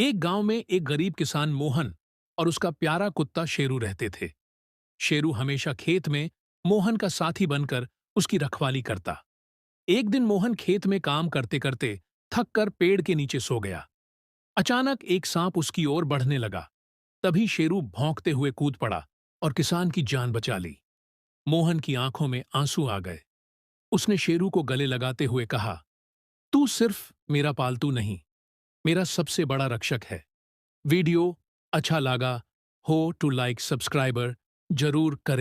एक गांव में एक गरीब किसान मोहन और उसका प्यारा कुत्ता शेरू रहते थे। शेरू हमेशा खेत में मोहन का साथी बनकर उसकी रखवाली करता। एक दिन मोहन खेत में काम करते करते थक कर पेड़ के नीचे सो गया। अचानक एक सांप उसकी ओर बढ़ने लगा। तभी शेरू भौंकते हुए कूद पड़ा और किसान की जान बचा ली। मोहन की आंखों में आंसू आ गए। उसने शेरू को गले लगाते हुए कहा, तू सिर्फ मेरा पालतू नहीं, मेरा सबसे बड़ा रक्षक है। वीडियो अच्छा लगा हो तो लाइक सब्सक्राइबर जरूर करें।